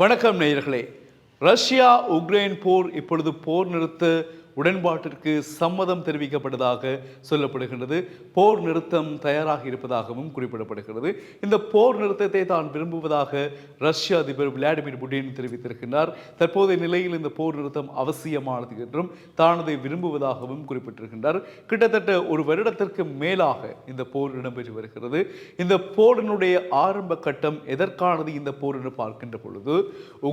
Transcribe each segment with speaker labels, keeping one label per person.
Speaker 1: வணக்கம் நேயர்களே. Russia Ukraine போர் இப்பொழுது போர் நிறுத்த உடன்பாட்டிற்கு சம்மதம் தெரிவிக்கப்பட்டதாக சொல்லப்படுகின்றது. போர் நிறுத்தம் தயாராக இருப்பதாகவும் குறிப்பிடப்படுகிறது. இந்த போர் நிறுத்தத்தை தான் விரும்புவதாக ரஷ்ய அதிபர் விளாடிமிர் புடின் தெரிவித்திருக்கிறார். தற்போதைய நிலையில் இந்த போர் நிறுத்தம் அவசியமானது என்றும் தான் அதை விரும்புவதாகவும் குறிப்பிட்டிருக்கின்றார். கிட்டத்தட்ட ஒரு வருடத்திற்கு மேலாக இந்த போர் இடம்பெற்று வருகிறது. இந்த போரினுடைய ஆரம்ப கட்டம் எதற்கானது இந்த போர் என்று பார்க்கின்ற பொழுது,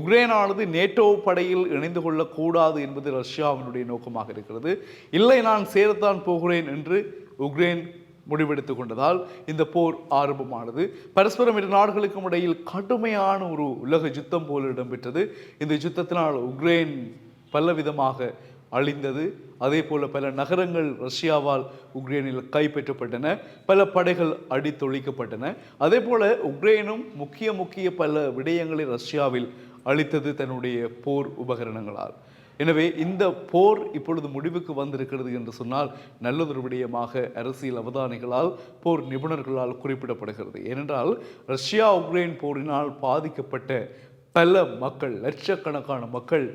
Speaker 1: உக்ரைனானது நேட்டோ படையில் இணைந்து கொள்ளக்கூடாது என்பது ரஷ்யாவினுடைய நோக்கம் இருக்கிறது. இல்லை, நான் சேரத்தான் போகிறேன் என்று உக்ரைன் முடிவெடுத்துக் கொண்டதால் இந்த போர் ஆரம்பமானது. பரஸ்பரம் இரு நாடுகளுக்கும் இடையில் கடுமையான ஒரு உலக யுத்தம் போல இடம்பெற்றது. இந்த யுத்தத்தினால் உக்ரைன் பலவிதமாக அழிந்தது. அதே போல பல நகரங்கள் ரஷ்யாவால் உக்ரைனில் கைப்பற்றப்பட்டன. பல படைகள் அடித்தொழிக்கப்பட்டன. அதே போல உக்ரைனும் முக்கிய பல விடயங்களை ரஷ்யாவில் அளித்தது தன்னுடைய போர் உபகரணங்களால். எனவே இந்த போர் இப்பொழுது முடிவுக்கு வந்திருக்கிறது என்று சொன்னால் நல்லதொரு விடயமாக அரசியல் அவதானிகளால், போர் நிபுணர்களால் குறிப்பிடப்படுகிறது. ஏனென்றால் ரஷ்யா உக்ரைன் போரினால் பாதிக்கப்பட்ட பல மக்கள், லட்சக்கணக்கான மக்கள்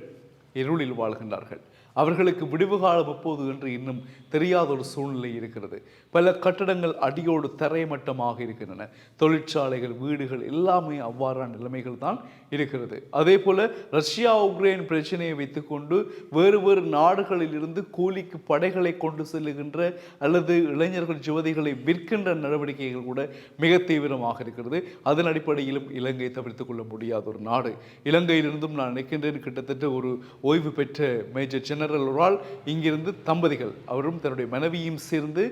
Speaker 1: இருளில் வாழ்கின்றார்கள். அவர்களுக்கு விடிவு காலம் எப்போது என்று இன்னும் தெரியாத ஒரு சூழ்நிலை இருக்கிறது. பல கட்டடங்கள் அடியோடு தரைமட்டமாக இருக்கின்றன. தொழிற்சாலைகள், வீடுகள் எல்லாமே அவ்வாறான நிலைமைகள் தான் இருக்கிறது. அதே போல ரஷ்யா உக்ரைன் பிரச்சனையை வைத்துக்கொண்டு வேறு நாடுகளில் இருந்து கூலிக்கு படைகளை கொண்டு செல்லுகின்ற அல்லது இளைஞர்கள் யுவதிகளை விற்கின்ற நடவடிக்கைகள் கூட மிக தீவிரமாக இருக்கிறது. அதன் அடிப்படையிலும் இலங்கை தவிர்த்து கொள்ள முடியாத ஒரு நாடு. இலங்கையிலிருந்தும் நான் நினைக்கின்றேன், கிட்டத்தட்ட ஒரு ஓய்வு பெற்ற மேஜர் ஜெனரல் ஒரால் இங்கிருந்து தம்பதிகள், அவரும் தன்னுடைய மனைவியும் சேர்ந்து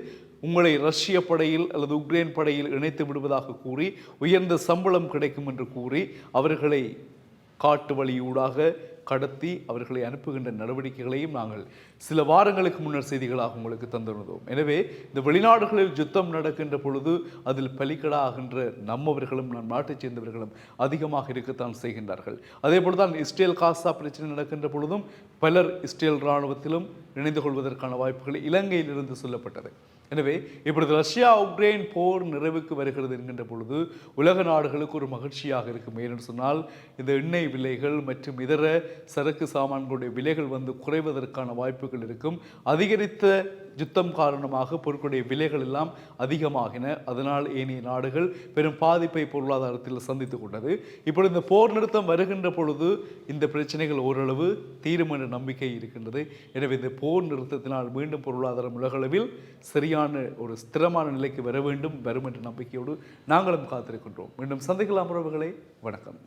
Speaker 1: உங்களை ரஷ்ய படையில் அல்லது உக்ரைன் படையில் இணைத்து விடுவதாக கூறி உயர்ந்த சம்பளம் கிடைக்கும் என்று கூறி அவர்களை காட்டு வழியூடாக கடத்தி அவர்களை அனுப்புகின்ற நடவடிக்கைகளையும் நாங்கள் சில வாரங்களுக்கு முன்னர் செய்திகளாக உங்களுக்கு தந்துள்ளோம். எனவே இந்த வெளிநாடுகளில் யுத்தம் நடக்கின்ற பொழுது அதில் பலிக்கடாகின்ற நம்மவர்களும் நம் நாட்டைச் சேர்ந்தவர்களும் அதிகமாக இருக்கத்தான் செய்கின்றார்கள். அதே போலதான் இஸ்ரேல் காசா பிரச்சனை நடக்கின்ற பொழுதும் பலர் இஸ்ரேல் இராணுவத்திலும் இணைந்து கொள்வதற்கான வாய்ப்புகள் இலங்கையிலிருந்து சொல்லப்பட்டது. எனவே இப்பொழுது ரஷ்யா உக்ரைன் போர் நிறைவுக்கு வருகிறது என்கின்ற பொழுது உலக நாடுகளுக்கு ஒரு மகிழ்ச்சியாக இருக்கும். ஏனென்று சொன்னால் இந்த எண்ணெய் விலைகள் மற்றும் இதர சரக்கு சாமான்களுடைய விலைகள் குறைவதற்கான வாய்ப்புகள் இருக்கும். அதிகரித்த யுத்தம் காரணமாக பொருட்களுடைய விலைகள் எல்லாம் அதிகமாகின. அதனால் ஏனைய நாடுகள் பெரும் பாதிப்பை பொருளாதாரத்தில் சந்தித்துக் கொண்டது. இப்பொழுது இந்த போர் நிறுத்தம் வருகின்ற பொழுது இந்த பிரச்சனைகள் ஓரளவு தீரும் என்ற நம்பிக்கை இருக்கின்றது. எனவே இந்த போர் நிறுத்தத்தினால் மீண்டும் பொருளாதாரம் உலகளவில் சரியான ஒரு ஸ்திரமான நிலைக்கு வரும் என்ற நம்பிக்கையோடு நாங்களும் காத்திருக்கின்றோம். மீண்டும் சந்திக்கலாம் உறவுகளே. வணக்கம்.